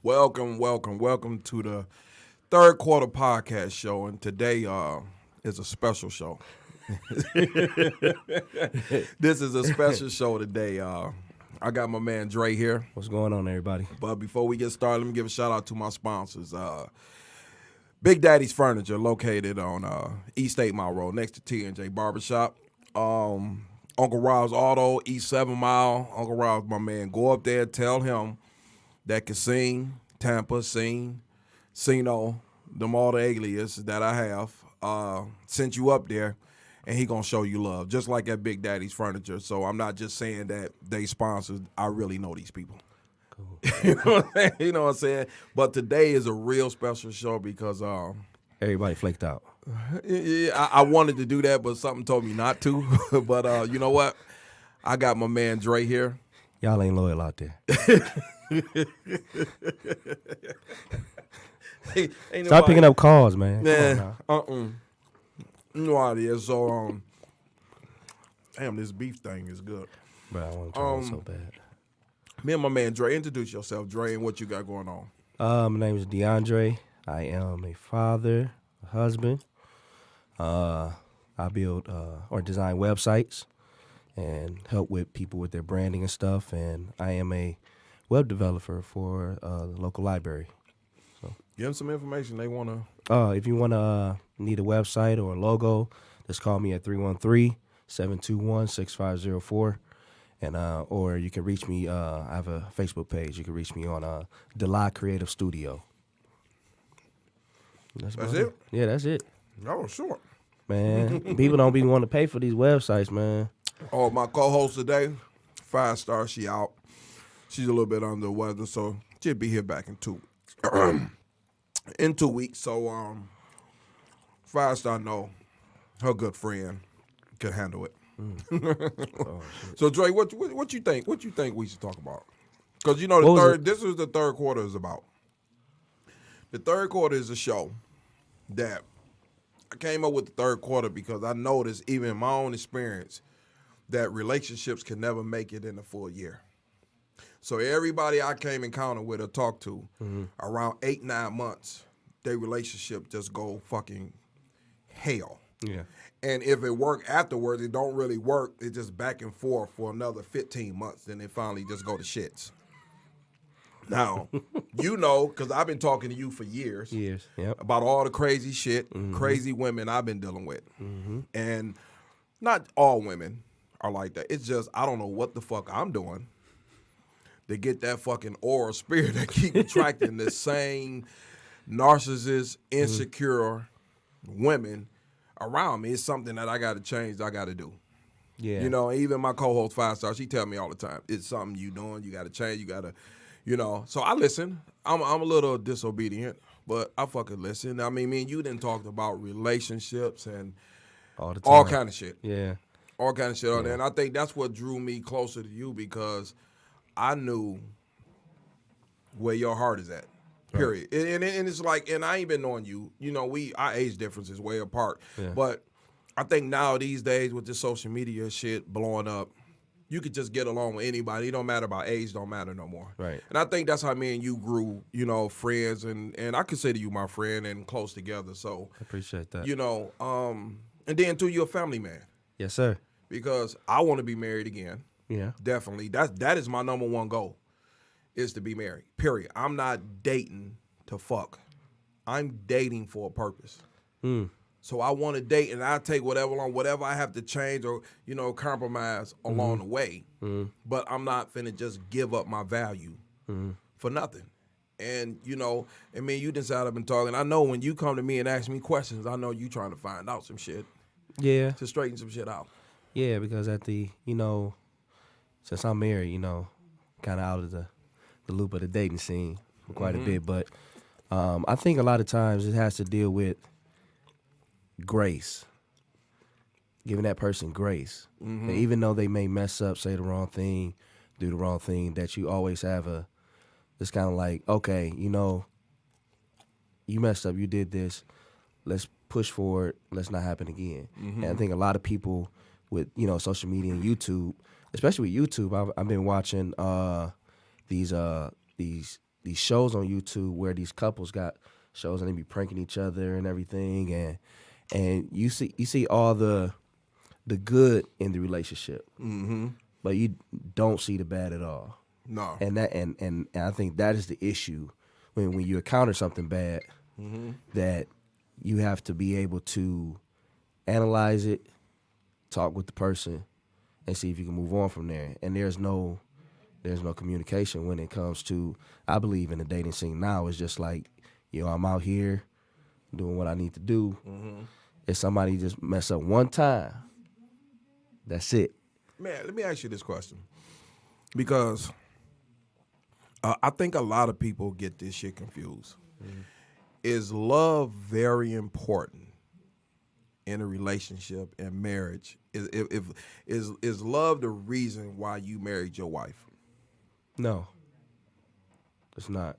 Welcome to the third quarter podcast show, and today is a special show. This is a special show today. I got my man Dre here. What's going on, everybody? But before we get started, let me give a shout out to my sponsors. Big Daddy's Furniture, located on East 8 Mile Road, next to T&J Barbershop. Uncle Rob's Auto, East 7 Mile. Uncle Rob's my man. Go up there, tell him that can sing, Tampa, sing, Sino, them all the aliases that I have, sent you up there, and he gonna show you love, just like at Big Daddy's Furniture. So I'm not just saying that they sponsored. I really know these people. Cool. You know what I'm saying? But today is a real special show because Everybody flaked out. yeah, I wanted to do that, but something told me not to. But you know what? I got my man Dre here. Y'all ain't loyal out there. Stop picking up calls, man. You know how it is. So, damn, this beef thing is good. Bro, I want to try it so bad. Me and my man Dre, introduce yourself, Dre, and what you got going on. My name is DeAndre. I am a father, a husband. I build or design websites and help with people with their branding and stuff. And I am a web developer for the local library. So, give them some information they want to. If you want to need a website or a logo, just call me at 313-721-6504. And or you can reach me. I have a Facebook page. You can reach me on Dela Creative Studio. That's it? Yeah, that's it. Oh, sure. Man, people don't be wanting to pay for these websites, man. Oh, my co-host today, 5 Star, she out. She's a little bit under the weather, so she'll be here back in 2 weeks. So 5 Star know her good friend can handle it. Oh, so Dre, what you think? What you think we should talk about? Because you know this is the third quarter is about. The third quarter is a show that I came up with the third quarter because I noticed, even in my own experience, that relationships can never make it in a full year. So everybody I came encounter with or talked to, around 8-9 months, their relationship just go fucking hell. Yeah. And if it work afterwards, it don't really work. It's just back and forth for another 15 months. Then it finally just go to shits. Now, you know, because I've been talking to you for years. Yep. About all the crazy shit, crazy women I've been dealing with. And not all women are like that. It's just I don't know what the fuck I'm doing to get that fucking aura spirit that keep attracting the same narcissist, insecure women around me. It's something that I got to change, I got to do. Yeah. You know, even my co-host 5 Star, she tell me all the time, it's something you doing, you got to change, you got to, you know. So I listen. I'm a little disobedient, but I fucking listen. I mean, me and you done talked about relationships and all the time. all kind of shit. Yeah. All kind of shit on there. And I think that's what drew me closer to you because I knew where your heart is at. Period. Right. And it's like, and I ain't been knowing you. You know, our age difference is way apart. Yeah. But I think now these days with this social media shit blowing up, you could just get along with anybody. It don't matter about age, don't matter no more. Right. And I think that's how me and you grew, you know, friends. And I consider you my friend and close together. So I appreciate that. You know, and then too, you're a family man. Yes, sir. Because I want to be married again. Yeah. Definitely. That is my number one goal. Is to be married, period. I'm not dating to fuck. I'm dating for a purpose. So I want to date, and I take whatever I have to change or, you know, compromise along the way. But I'm not finna just give up my value for nothing. And, you know, I mean, you decided I've been talking. I know when you come to me and ask me questions, I know you trying to find out some shit. Yeah. To straighten some shit out. Yeah, because since I'm married, you know, kind of out of the loop of the dating scene for quite a bit, but I think a lot of times it has to deal with grace, giving that person grace. And even though they may mess up, say the wrong thing, do the wrong thing, that you always have it's kind of like, okay, you know, you messed up, you did this, let's push forward, let's not happen again. And I think a lot of people with, you know, social media and YouTube, especially with YouTube, I've been watching these shows on YouTube where these couples got shows and they be pranking each other and everything, and you see all the good in the relationship, but you don't see the bad at all. No. And that and I think that is the issue when you encounter something bad, that you have to be able to analyze it, talk with the person, and see if you can move on from there. And there's no communication when it comes to, I believe in the dating scene now. It's just like, I'm out here doing what I need to do. If somebody just mess up one time, that's it. Man, let me ask you this question. Because I think a lot of people get this shit confused. Is love very important in a relationship and marriage? Is love the reason why you married your wife? No, it's not.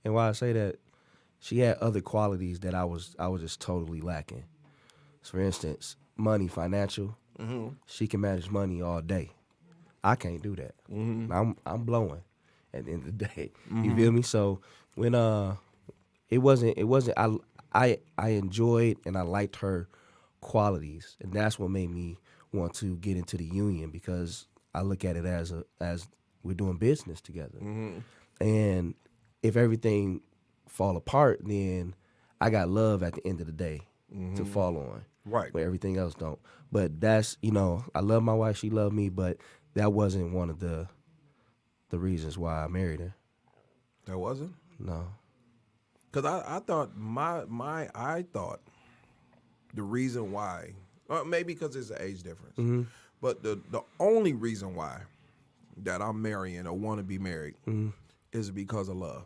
And why I say that, she had other qualities that I was just totally lacking. So for instance, money, financial. She can manage money all day. I can't do that. I'm blowing at the end of the day. You feel me? So when it wasn't I enjoyed and I liked her qualities, and that's what made me want to get into the union, because I look at it as we're doing business together. And if everything fall apart, then I got love at the end of the day to fall on. Right. Where everything else don't. But that's, I love my wife, she loved me, but that wasn't one of the reasons why I married her. That wasn't? No. Because I thought I thought the reason why, maybe because it's an age difference, but the only reason why that I'm marrying or want to be married is because of love.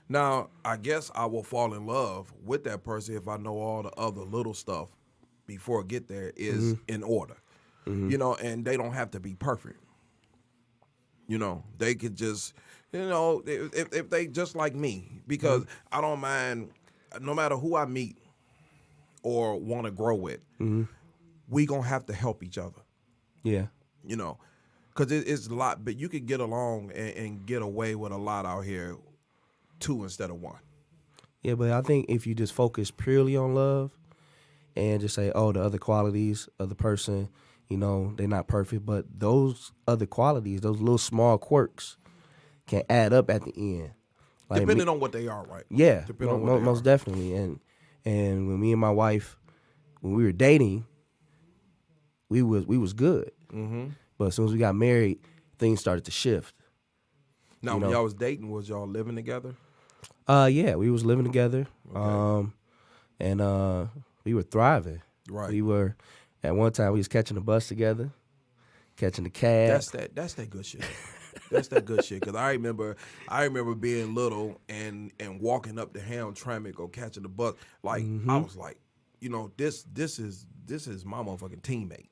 Now, I guess I will fall in love with that person if I know all the other little stuff before I get there is in order. And they don't have to be perfect. They could just, if they just like me, because I don't mind, no matter who I meet or want to grow with, we gonna have to help each other. Yeah. Because it's a lot, but you could get along and get away with a lot out here, 2 instead of 1. Yeah, but I think if you just focus purely on love and just say, the other qualities of the person, they're not perfect, but those other qualities, those little small quirks, can add up at the end. Like Depending on what they are, right? Yeah, Depending on what they most are. definitely. And when me and my wife, when we were dating, we was good. But as soon as we got married, things started to shift. Now, when y'all was dating, was y'all living together? Yeah, we was living together. Okay. And we were thriving. Right. We were, at one time, we was catching the bus together, catching the cab. That's that good shit. That's that good shit. Cause I remember being little and walking up the Hamtramck or catching the bus. Like I was like, this is my motherfucking teammate.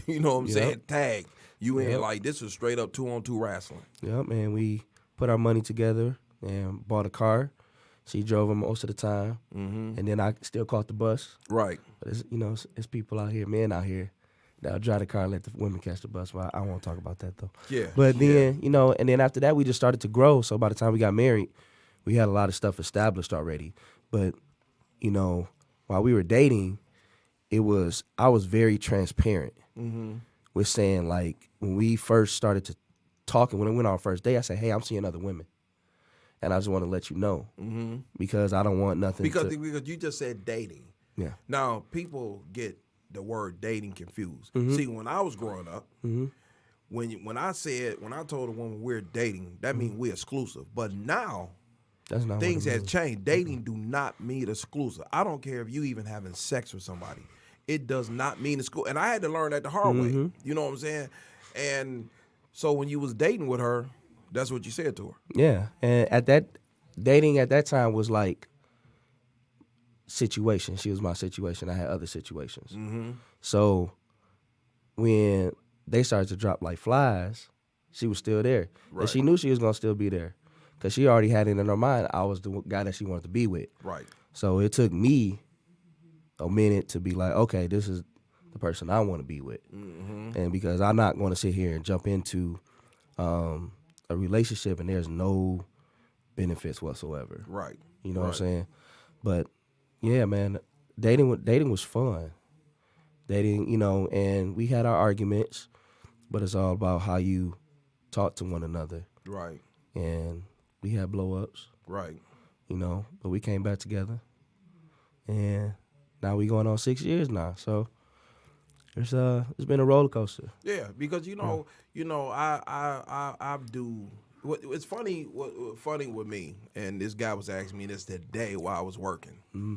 You know what I'm saying? Tag. You in like this is straight up 2-on-2 wrestling. Yep, and we put our money together and bought a car. She drove him most of the time, and then I still caught the bus. Right. But it's people out here, men out here, that'll drive the car and let the women catch the bus. Well, I won't talk about that though. Yeah. But then and then after that we just started to grow. So by the time we got married, we had a lot of stuff established already. But while we were dating, I was very transparent with saying, like, when we first started to talking, when we went on our first date, I said, hey, I'm seeing other women. And I just want to let you know because I don't want nothing because you just said dating. Yeah. Now, people get the word dating confused. See, when I was growing up, when I told a woman we're dating, that means we're exclusive. But now, that's not things have changed. Dating do not mean exclusive. I don't care if you even having sex with somebody. It does not mean exclusive. And I had to learn that the hard way. You know what I'm saying? And so when you was dating with her, that's what you said to her. Yeah. And dating at that time was like situation. She was my situation. I had other situations. So when they started to drop like flies, she was still there. Right. And she knew she was going to still be there because she already had it in her mind I was the guy that she wanted to be with. Right. So it took me a minute to be like, okay, this is the person I want to be with. And because I'm not going to sit here and jump into a relationship and there's no benefits whatsoever. Right. You know right. what I'm saying? But yeah, man, dating was fun. Dating, and we had our arguments, but it's all about how you talk to one another. Right. And we had blow ups, Right. but we came back together. And now we going on 6 years now. So it's been a roller coaster. Yeah, because I do. It's funny. What funny with me, and this guy was asking me this today while I was working. Mm-hmm.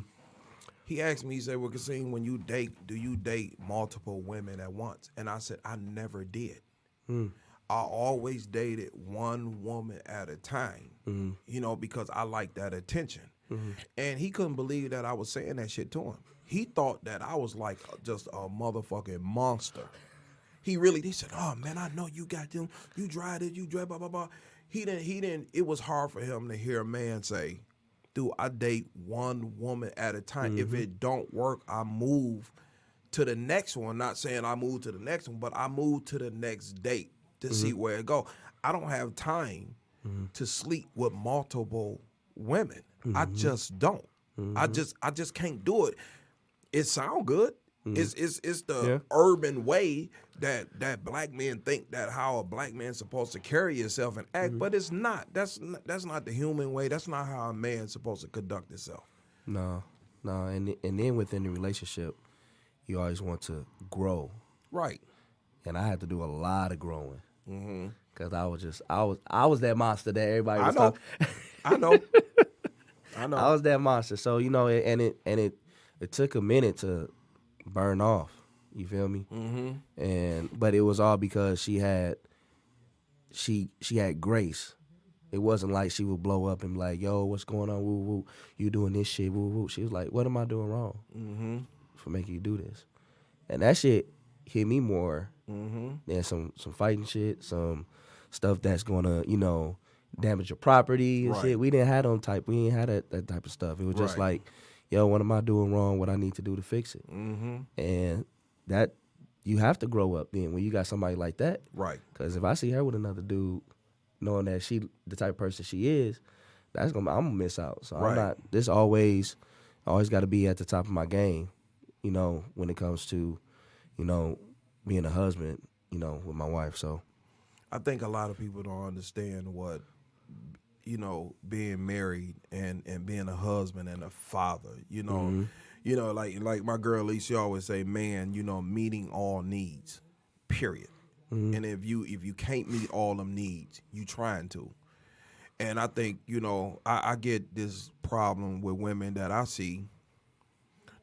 He asked me, he said, "Well, Kasim, when you date, do you date multiple women at once?" And I said, "I never did. I always dated one woman at a time, because I like that attention." And he couldn't believe that I was saying that shit to him. He thought that I was like just a motherfucking monster. He said, "Oh man, I know you got them. You drive it, you drive blah blah blah." He didn't. It was hard for him to hear a man say, "Dude, I date one woman at a time. If it don't work, I move to the next one." Not saying I move to the next one, but I move to the next date to see where it go. I don't have time to sleep with multiple women. I just don't. I just can't do it. It sound good. It's the urban way that black men think that how a black man's supposed to carry himself and act, but it's not. That's not the human way. That's not how a man's supposed to conduct himself. No, and then within the relationship, you always want to grow. Right. And I had to do a lot of growing. Cause I was that monster that everybody was talking. I know. I was that monster. So it took a minute to burn off. You feel me? But it was all because she had grace. It wasn't like she would blow up and be like, "Yo, what's going on? Woo woo, you doing this shit? Woo woo." She was like, "What am I doing wrong for making you do this?" And that shit hit me more than some fighting shit, some stuff that's gonna damage your property and shit. We didn't have we ain't had that type of stuff. It was just like, "Yo, what am I doing wrong? What I need to do to fix it?" And that you have to grow up then when you got somebody like that. Right. Because if I see her with another dude, knowing that she the type of person she is, I'm gonna miss out. So I'm not. This always got to be at the top of my game. When it comes to, being a husband, with my wife. So I think a lot of people don't understand what, being married and being a husband and a father, like my girl Lee, she always say, man, meeting all needs, period. And if you can't meet all them needs, you trying to. And I think, I get this problem with women that I see.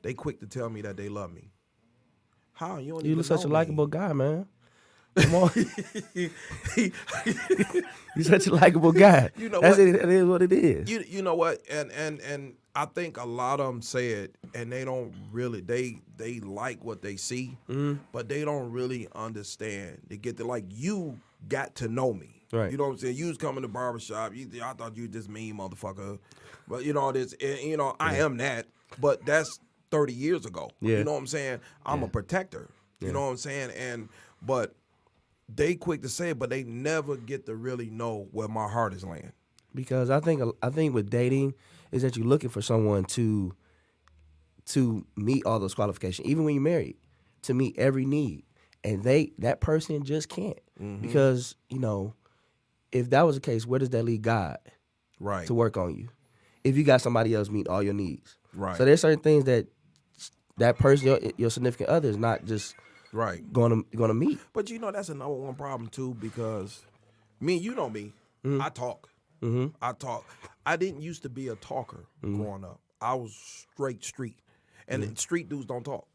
They quick to tell me that they love me. How? You don't even know me. You're such a likable guy, man. Come on. You're such a likable guy. You know That's what? It is what it is. You know what? And I think a lot of them say it, and they don't really. They like what they see, but they don't really understand. They get to you got to know me. Right. You know what I'm saying? You was coming to barbershop. I thought you this mean motherfucker, but this. I am that, but that's 30 years ago. Yeah. You know what I'm saying? I'm a protector. You know what I'm saying? But they quick to say it, but they never get to really know where my heart is laying. Because I think with dating is that you're looking for someone to meet all those qualifications, even when you're married, to meet every need, and that person just can't. Because if that was the case, where does that leave God? Right. To work on you, if you got somebody else meet all your needs. Right. So there's certain things that person, your significant other, is not just going to meet. But that's another one problem too, because me, me, I talk. I talk. I didn't used to be a talker growing up. I was straight street, and street dudes don't talk.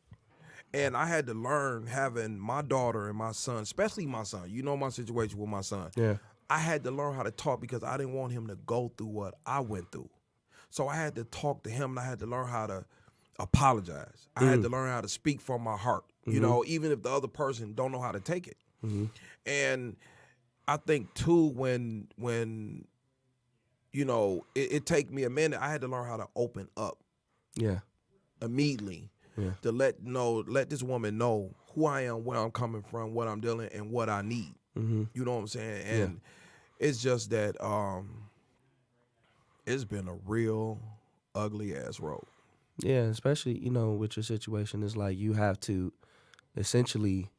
And I had to learn, having my daughter and my son, especially my son. My situation with my son. Yeah. I had to learn how to talk because I didn't want him to go through what I went through. So I had to talk to him, and I had to learn how to apologize. I had to learn how to speak from my heart, even if the other person don't know how to take it. And I think too, when it take me a minute, I had to learn how to open up. Yeah. Immediately. Yeah. To let this woman know who I am, where I'm coming from, what I'm dealing, and what I need. You know what I'm saying? And it's just that It's been a real ugly ass road. Yeah, especially, with your situation, it's like you have to essentially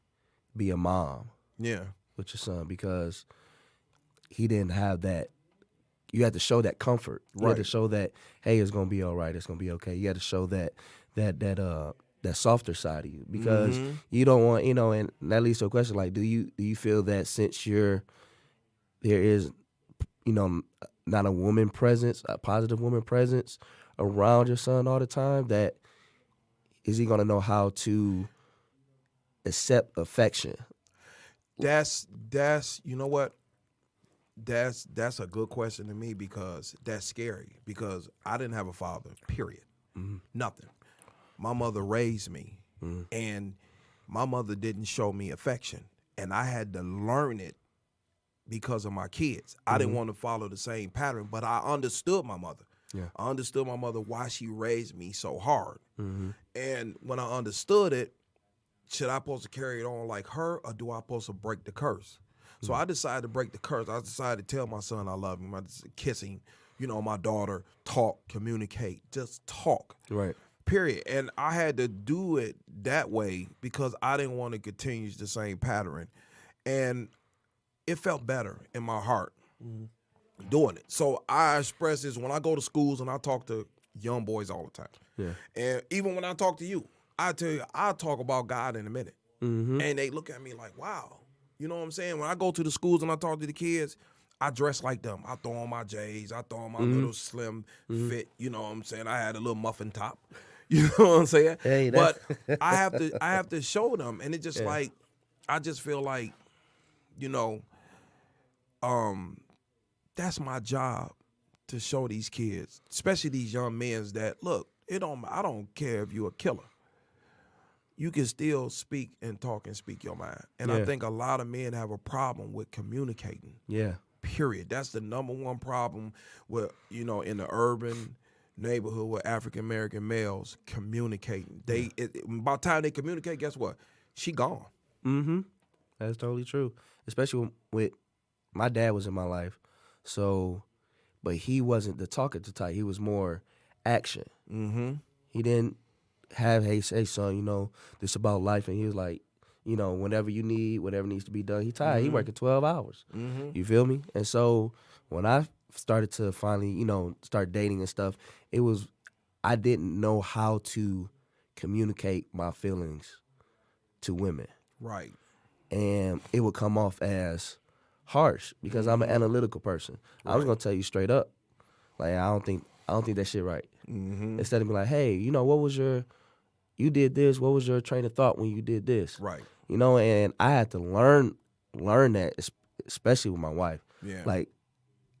be a mom Yeah. with your son because he didn't have that. You had to show that comfort. You had to Right. show that, hey, it's gonna be all right. It's gonna be okay. You had to show that softer side of you because Mm-hmm. you don't want, and that leads to a question like, do you feel that since there is, not a woman presence, a positive woman presence around your son all the time, that is he gonna know how to accept affection? That's you know what? That's a good question to me because that's scary because I didn't have a father, period. Nothing. My mother raised me and my mother didn't show me affection and I had to learn it because of my kids. I didn't want to follow the same pattern, but I understood my mother. Yeah. I understood my mother why she raised me so hard. Mm-hmm. And when I understood it, should I supposed to carry it on like her or do I supposed to break the curse? So I decided to break the curse. I decided to tell my son I love him. I just kiss him, my daughter, talk, communicate, just talk. Right. Period. And I had to do it that way because I didn't want to continue the same pattern. And it felt better in my heart doing it. So I express this when I go to schools and I talk to young boys all the time. Yeah. And even when I talk to you, I tell you, I'll talk about God in a minute. Mm-hmm. And they look at me like, wow. You know what I'm saying? When I go to the schools and I talk to the kids, I dress like them. I throw on my J's. I throw on my little slim fit. You know what I'm saying? I had a little muffin top. You know what I'm saying? Hey, but I have to show them. And it just like, I just feel like, that's my job to show these kids, especially these young men, that look, I don't care if you're a killer. You can still speak and talk and speak your mind. And I think a lot of men have a problem with communicating. Yeah. Period. That's the number one problem with, in the urban neighborhood with African American males communicating. By the time they communicate, guess what? She gone. Mm-hmm. That's totally true. Especially with my dad was in my life, but he wasn't the talkative type. He was more action. Mm-hmm. He didn't have, hey son, this about life, and he was like, whenever you need, whatever needs to be done. He tired. He working 12 hours. Mm-hmm. You feel me? And so when I started to finally, start dating and stuff, I didn't know how to communicate my feelings to women. Right. And it would come off as harsh because I'm an analytical person. I was gonna tell you straight up, like I don't think that shit right. Mm-hmm. Instead of being like, hey, you did this. What was your train of thought when you did this? Right. And I had to learn that, especially with my wife. Yeah. Like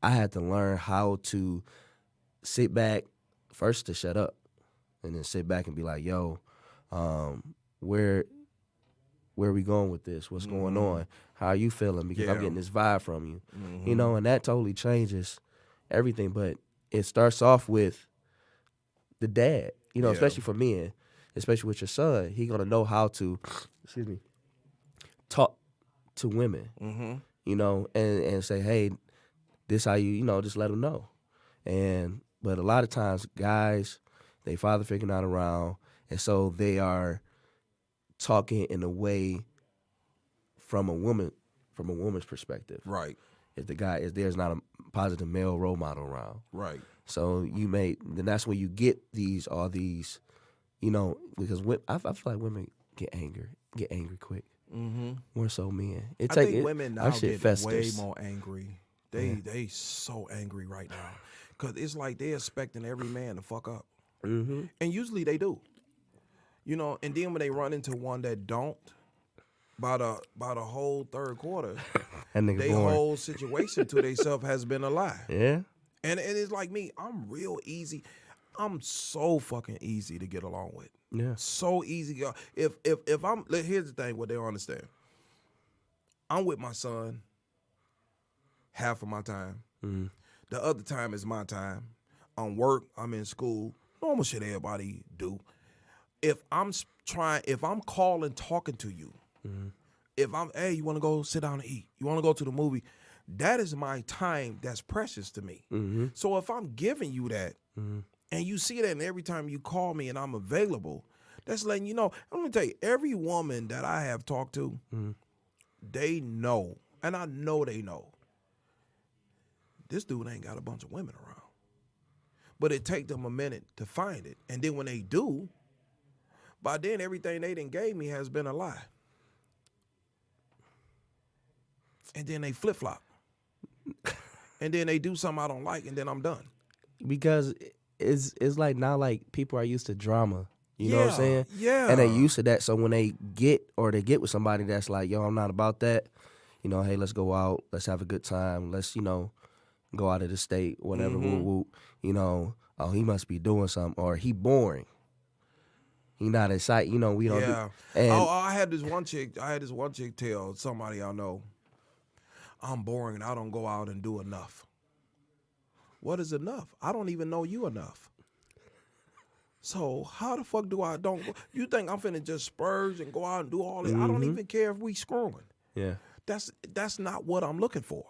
I had to learn how to sit back first to shut up, and then sit back and be like, yo, where are we going with this? What's going on? How are you feeling? Because I'm getting this vibe from you. And that totally changes everything. But it starts off with the dad, especially for men, especially with your son. He gonna know how to, talk to women, and say, hey, this how you, just let them know. But a lot of times, guys, they father figure not around, and so they are talking in a way from a woman's perspective. Right. If there's not a positive male role model around. Right. So then that's when you get all these, because I feel like women get angry quick. Mm-hmm. More so men. I think women now shit get festers. way more angry. They so angry right now. Because it's like they're expecting every man to fuck up. Mm-hmm. And usually they do. And then when they run into one that don't, by the whole third quarter, their whole situation to themselves has been a lie. Yeah. And it's like me, I'm real easy. I'm so fucking easy to get along with. Yeah. So easy. If here's the thing, what they don't understand. I'm with my son half of my time. Mm-hmm. The other time is my time. I'm work, I'm in school. Normal shit everybody do. If I'm calling, talking to you, if hey, you want to go sit down and eat? You want to go to the movie? that is my time that's precious to me. Mm-hmm. So if I'm giving you that, Mm-hmm. and you see that, and every time you call me and I'm available, that's letting you know. I'm gonna tell you, every woman that I have talked to, Mm-hmm. they know, and I know they know, this dude ain't got a bunch of women around. But it take them a minute to find it. And then when they do, by then everything they done gave me has been a lie. And then they flip-flop. And then they do something I don't like, and then I'm done. Because it's like now like people are used to drama. You know what I'm saying? Yeah. And they used to that. So when they get with somebody that's like, yo, I'm not about that. You know, hey, let's go out. Let's have a good time. Let's, go out of the state, whatever, Mm-hmm. woo woo. Oh, he must be doing something, or he boring. He not excited. We don't Yeah. do. And I had this one chick tell somebody I know, I'm boring and I don't go out and do enough. What is enough? I don't even know you enough. So how the fuck do I don't go? You think I'm finna just spurge and go out and do all that? I don't even care if we screwing. yeah, That's not what I'm looking for.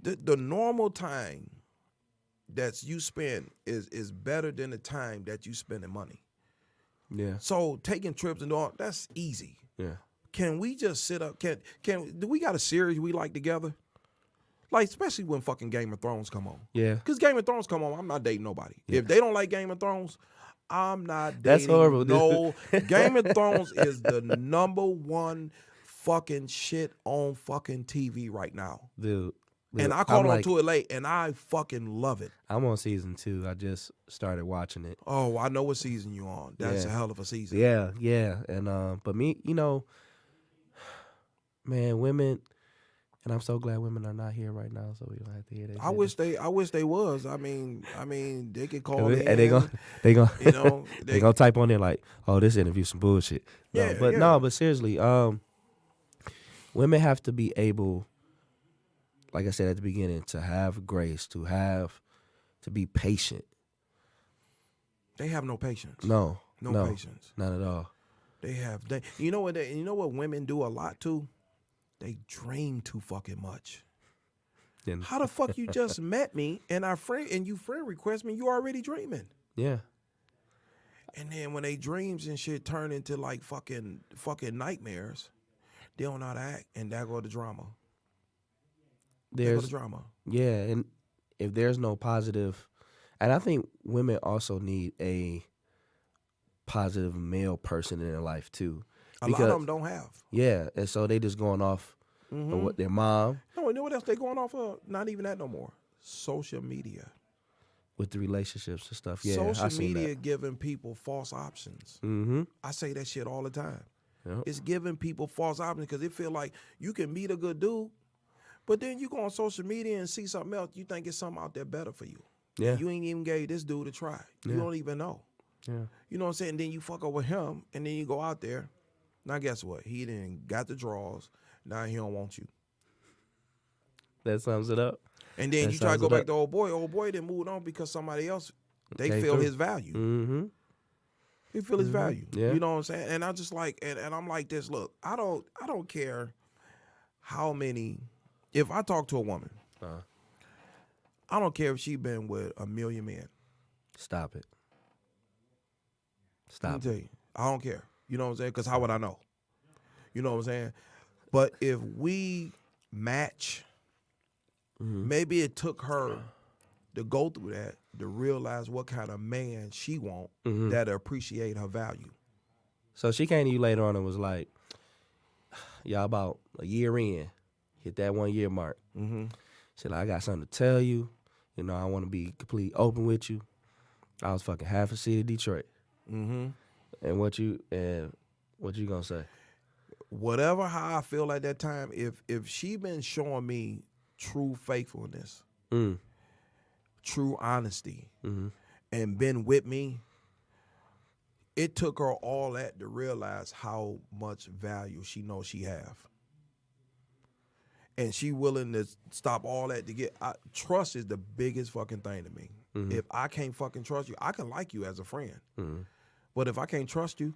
The normal time that you spend is better than the time that you spending money. yeah, So taking trips and all, that's easy. yeah. Can we just sit up? Do we got a series we like together? Like, especially when fucking Game of Thrones come on. Yeah. Because Game of Thrones come on, I'm not dating nobody. If they don't like Game of Thrones, I'm not dating. That's horrible, dude. No, Game of Thrones is the number one fucking shit on fucking TV right now. Dude. And I caught on to it late, and I fucking love it. I'm on season 2. I just started watching it. Oh, I know what season you on. That's a hell of a season. Yeah. And but me, man, women, and I'm so glad women are not here right now, so we don't have to hear that. I wish they was. I mean, they could call me. And they gonna they gonna type on there like, oh, this interview some bullshit. But seriously, women have to be able, like I said at the beginning, to have grace, to be patient. They have no patience. No patience. Not at all. You know what women do a lot too? They dream too fucking much. And How the fuck you just met me and you friend request me, you already dreaming. yeah. And then when they dreams and shit turn into like fucking nightmares, they don't know how to act, and there go the drama. There go the drama. Yeah, and if there's no positive, and I think women also need a positive male person in their life too. A lot of them don't have. Yeah, and so they just going off of what their mom. No, you know what else they going off of? Not even that no more. Social media. With the relationships and stuff. Yeah, Social media giving people false options. Mm-hmm. I say that shit all the time. Yep. It's giving people false options because it feel like you can meet a good dude, but then you go on social media and see something else. You think it's something out there better for you. Yeah. You ain't even gave this dude a try. You don't even know. Yeah. You know what I'm saying? And then you fuck up with him, and then you go out there. Now guess what? He didn't got the draws. Now he don't want you. That sums it up. And then you try to go back to old boy. Old boy didn't move on because somebody else, they feel his value. Mm-hmm. They feel his value. Yeah. You know what I'm saying? And I just like, and I'm like this. Look, I don't care how many. If I talk to a woman, I don't care if she been with a million men. Stop it. Let me tell you, I don't care. You know what I'm saying? Because how would I know? You know what I'm saying? But if we match, maybe it took her to go through that to realize what kind of man she want that appreciate her value. So she came to you later on and was like, y'all about a year in, hit that 1 year mark. Mm-hmm. She like, I got something to tell you. I want to be completely open with you. I was fucking half a city of Detroit. Mm-hmm. And what you gonna say? Whatever how I feel at that time, if she been showing me true faithfulness, true honesty, and been with me, it took her all that to realize how much value she knows she have. And she willing to stop all that to get trust is the biggest fucking thing to me. If I can't fucking trust you, I can like you as a friend. But if I can't trust you,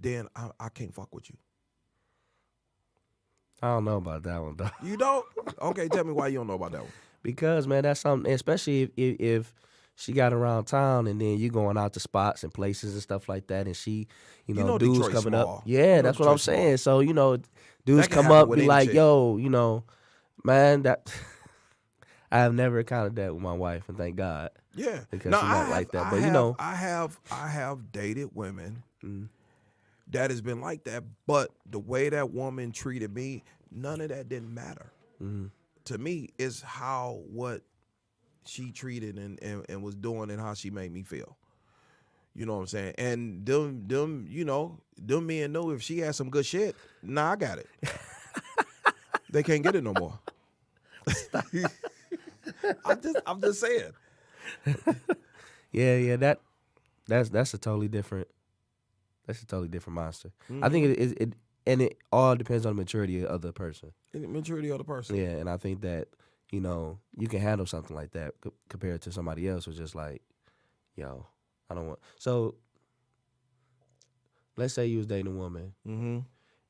then I can't fuck with you. I don't know about that one, though. You don't? Okay, tell me why you don't know about that one. Because, man, that's something, especially if she got around town and then you going out to spots and places and stuff like that, and she, You know dudes Detroit's coming small. up. Yeah, You know that's what I'm Detroit's small. saying. So, dudes That can come happen up, with be any like, chick. yo, man, that I have never encountered that with my wife, and thank God. Yeah. Because No, she's not like that. But, I have dated women that has been like that, but the way that woman treated me, none of that didn't matter. To me, is what she treated and was doing and how she made me feel. You know what I'm saying? And them men know if she has some good shit, nah, I got it. They can't get it no more. I'm just saying. Yeah, that's a totally different monster. I think it all depends on the maturity of the person. The maturity of the person. Yeah, and I think that you can handle something like that compared to somebody else who's just like, yo, I don't want. So let's say you was dating a woman,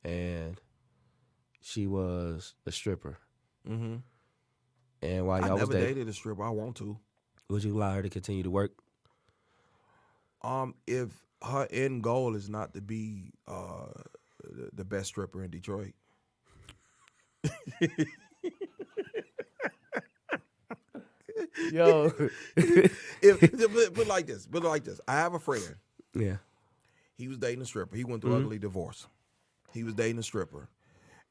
and she was a stripper, and while y'all I was never dating, dated a stripper. I want to. would you allow her to continue to work? If her end goal is not to be the best stripper in Detroit. Yo, but like this. I have a friend. yeah, He was dating a stripper. He went through ugly divorce. He was dating a stripper.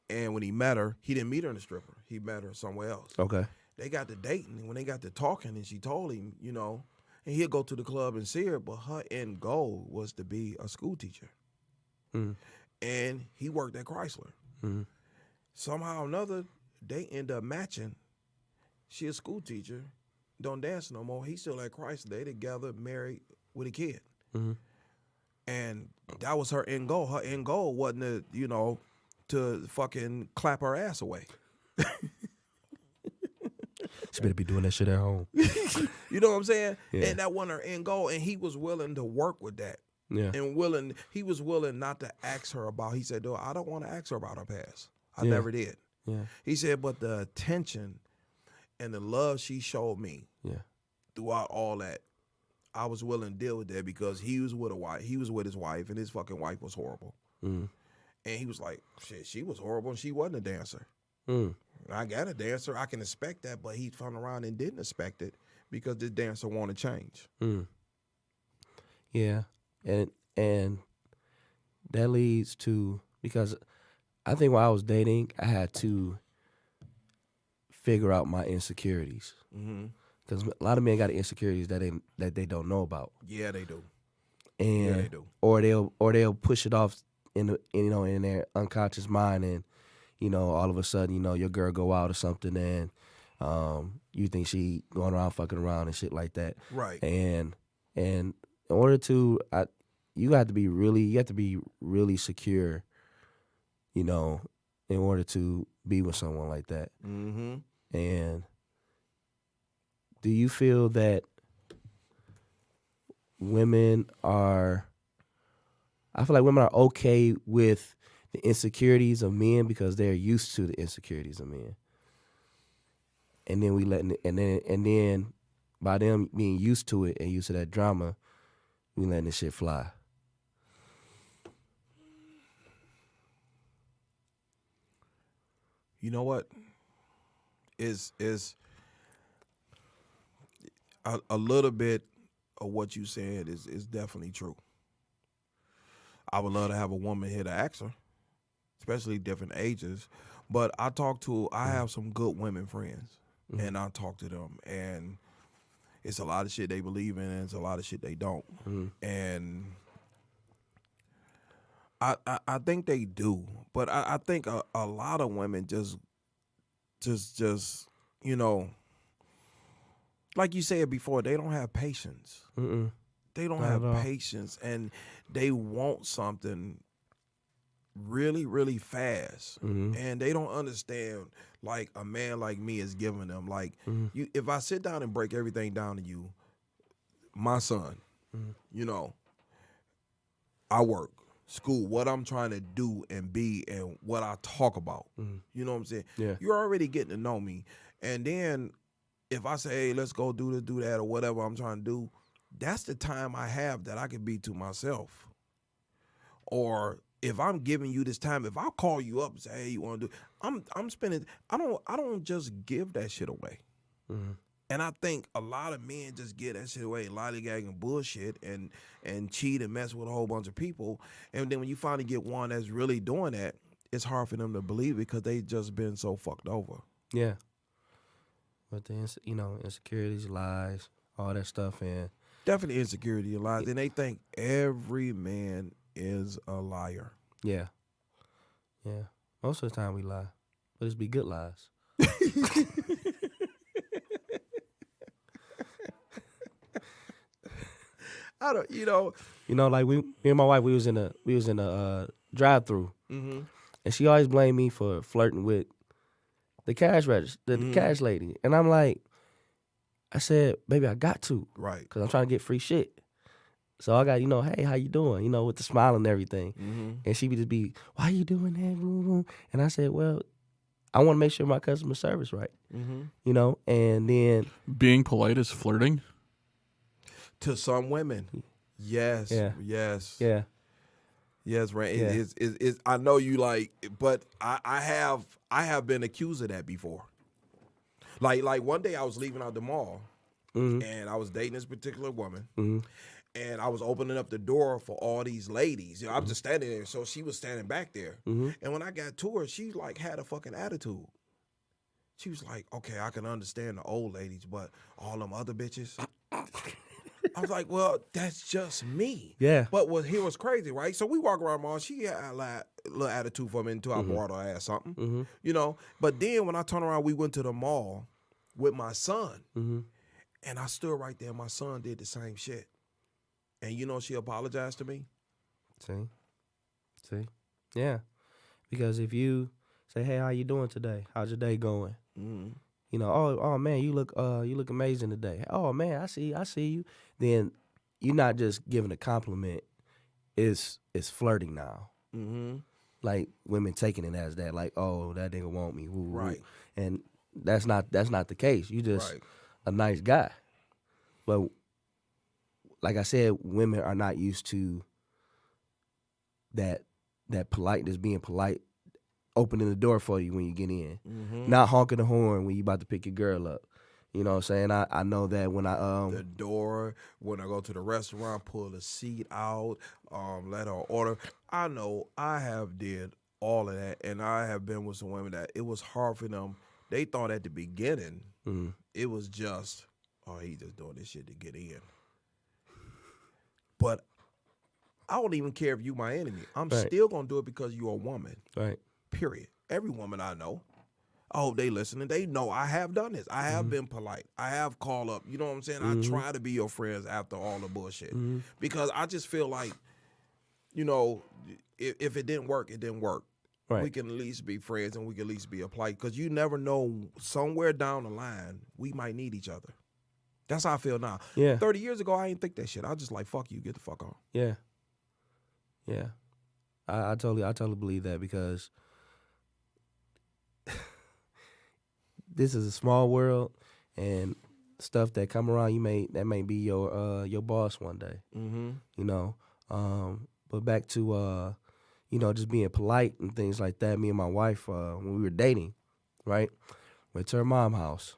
And when he met her, he didn't meet her in a stripper. He met her somewhere else. okay, They got to dating, and when they got to talking, and she told him, and he'll go to the club and see her, but her end goal was to be a school teacher. And he worked at Chrysler. Somehow or another, they end up matching. She a school teacher, don't dance no more. He's still at Chrysler. They together, married with a kid. And that was her end goal. Her end goal wasn't to fucking clap her ass away. she better be doing that shit at home. You know what I'm saying? Yeah. And that wasn't her end goal, and he was willing to work with that. Yeah, And he was willing not to ask her about. He said, "No, I don't want to ask her about her past. I Yeah. never did." yeah, He said, "But the attention and the love she showed me yeah, throughout all that, I was willing to deal with that because he was with a wife. He was with his wife, and his fucking wife was horrible. And he was like, shit, she was horrible, and she wasn't a dancer. I got a dancer. I can expect that, but he turned around and didn't expect it because this dancer wanted change." yeah, and that leads to, because I think while I was dating, I had to figure out my insecurities. Because a lot of men got insecurities that they don't know about. Yeah, they do. And Yeah, they do. or they'll push it off in their unconscious mind, and all of a sudden your girl go out or something, and you think she going around fucking around and shit like that. Right. And in order to you have to be really secure, in order to be with someone like that. And do you feel that women are? I feel like women are okay with the insecurities of men because they're used to the insecurities of men, and then by them being used to it and used to that drama, we letting this shit fly. You know what? Is a little bit of what you said is definitely true. I would love to have a woman here to ask her, especially different ages. But I have some good women friends, and I talk to them, and it's a lot of shit they believe in, and it's a lot of shit they don't. And I think they do, but I think a lot of women just like you said before, they don't have patience. They don't have patience, and they want something really, really fast, and they don't understand. Like a man like me is giving them. Like if I sit down and break everything down to you, my son, I work. school what I'm trying to do and be and what I talk about. You know what I'm saying? Yeah. You're already getting to know me. And then if I say, hey, let's go do this, do that, or whatever I'm trying to do, that's the time I have that I can be to myself. Or if I'm giving you this time, if I call you up and say, hey, you want to do, I'm spending, I don't just give that shit away. And I think a lot of men just give that shit away, lollygagging bullshit and cheat and mess with a whole bunch of people. And then when you finally get one that's really doing that, it's hard for them to believe it because they just been so fucked over. Yeah. But the insecurities, lies, all that stuff, and Definitely insecurity and lies. And they think every man is a liar. yeah. Most of the time we lie, but it's be good lies. I don't, Like me and my wife, we was in a drive-through, and she always blamed me for flirting with the cash register, the cash lady, and I'm like, I said, baby, I got to, right, because I'm trying to get free shit. So I got, hey, how you doing? With the smile and everything, and she would just be, why you doing that? And I said, well, I want to make sure my customer service right, and then being polite is flirting. To some women, yes, Yeah. yes, yeah. yes, right. Yeah. It's I know you like, but I have been accused of that before. Like one day I was leaving out the mall, and I was dating this particular woman, and I was opening up the door for all these ladies. I was just standing there, so she was standing back there, and when I got to her, she like had a fucking attitude. She was like, okay, I can understand the old ladies, but all them other bitches. I was like, well, that's just me. Yeah. But here was crazy, right? So we walk around the mall. She had a little attitude for me until I brought her ass something, But then when I turned around, we went to the mall with my son. And I stood right there. My son did the same shit. And she apologized to me. See? Yeah. Because if you say, hey, how you doing today? How's your day going? Oh man, you look amazing today. Oh man, I see you. Then you're not just giving a compliment. It's flirting now. Like women taking it as that, like, oh, that nigga want me. Woo, Right. Woo. And that's not the case. You just a nice guy. But like I said, women are not used to that politeness, being polite, opening the door for you when you get in, not honking the horn when you about to pick your girl up. You know what I'm saying? I know that when I the door, when I go to the restaurant, pull the seat out, let her order. I know I have did all of that, and I have been with some women that it was hard for them. They thought at the beginning it was just, oh, he just doing this shit to get in. But I don't even care if you my enemy. I'm still gonna do it because you're a woman. Right. Period. Every woman I know, I hope they listening. They know I have done this. I have been polite. I have called up. You know what I'm saying? I try to be your friends after all the bullshit. Because I just feel like, if it didn't work, it didn't work. Right. We can at least be friends and we can at least be a polite. Because you never know, somewhere down the line, we might need each other. That's how I feel now. Yeah. 30 years ago, I didn't think that shit. I was just like, fuck you, get the fuck on. Yeah. Yeah. I totally believe that, because this is a small world, and stuff that come around that may be your boss one day. But back to just being polite and things like that. Me and my wife, when we were dating, right, went to her mom's house,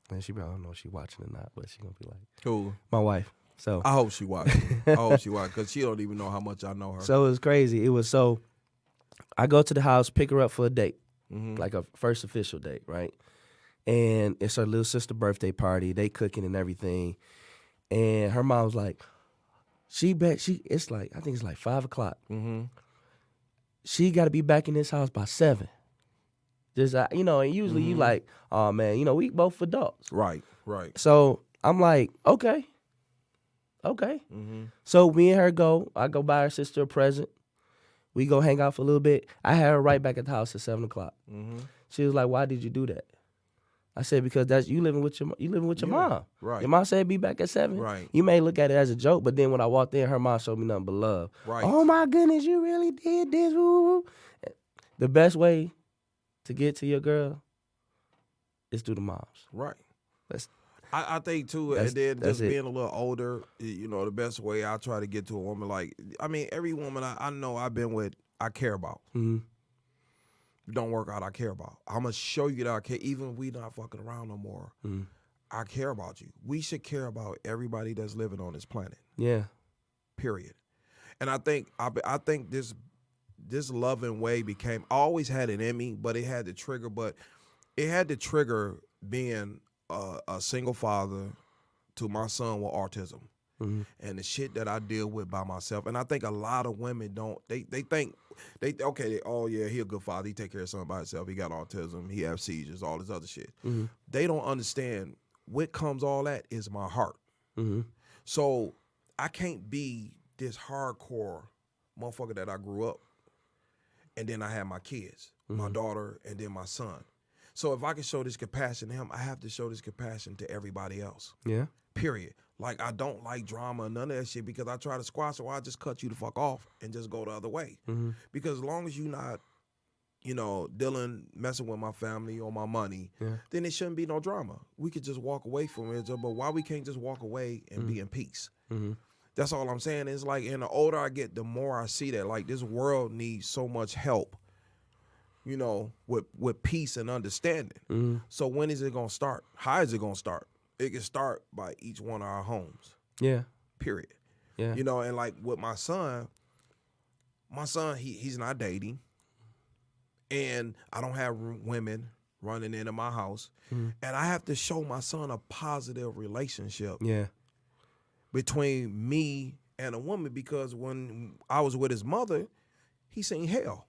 and I don't know if she watching or not, but she gonna be like, Cool. my wife. So I hope she watches. I hope she watches, because she don't even know how much I know her. So it was crazy. I go to the house, pick her up for a date, like a first official date, right? And it's her little sister's birthday party. They cooking and everything. And her mom was like, it's like, I think it's like 5 o'clock. She got to be back in this house by 7. Just, and usually you like, oh man, we both adults. Right. So I'm like, okay. So me and her I go buy her sister a present. We go hang out for a little bit. I had her right back at the house at 7 o'clock. She was like, why did you do that? I said because that's you living with your mom. right. Your mom said be back at 7. Right. You may look at it as a joke, but then when I walked in, her mom showed me nothing but love. Right. Oh my goodness, you really did this. Woo, woo. The best way to get to your girl is through the moms. Right. That's I think too, and then just being a little older, you know, the best way I try to get to a woman, like, I mean, every woman I know I've been with, I care about. Mm-hmm. If it don't work out, I care about. I'm going to show you that I care, even if we not fucking around no more. Mm-hmm. I care about you. We should care about everybody that's living on this planet. Yeah. Period. And I think this loving way became, I always had it in me, but it had to trigger being a single father to my son with autism. Mm-hmm. And the shit that I deal with by myself. And I think a lot of women don't, they think, oh yeah, he a good father, he take care of something by himself, he got autism, he have seizures, all this other shit. Mm-hmm. They don't understand what comes all that is my heart. Mm-hmm. So I can't be this hardcore motherfucker that I grew up and then I had my kids, my daughter, and then my son. So if I can show this compassion to him, I have to show this compassion to everybody else. Yeah. Period. Like, I don't like drama and none of that shit because I try to squash it, or I just cut you the fuck off and just go the other way. Mm-hmm. Because as long as you not, messing with my family or my money, Yeah. then it shouldn't be no drama. We could just walk away from it. But why we can't just walk away and be in peace? Mm-hmm. That's all I'm saying. It's like, and the older I get, the more I see that, like, this world needs so much help, with peace and understanding. Mm-hmm. So when is it going to start? How is it going to start? It can start by each one of our homes. Yeah. Period. Yeah. And like with my son, he's not dating. And I don't have women running into my house. Mm-hmm. And I have to show my son a positive relationship Yeah. between me and a woman, because when I was with his mother, he seen hell.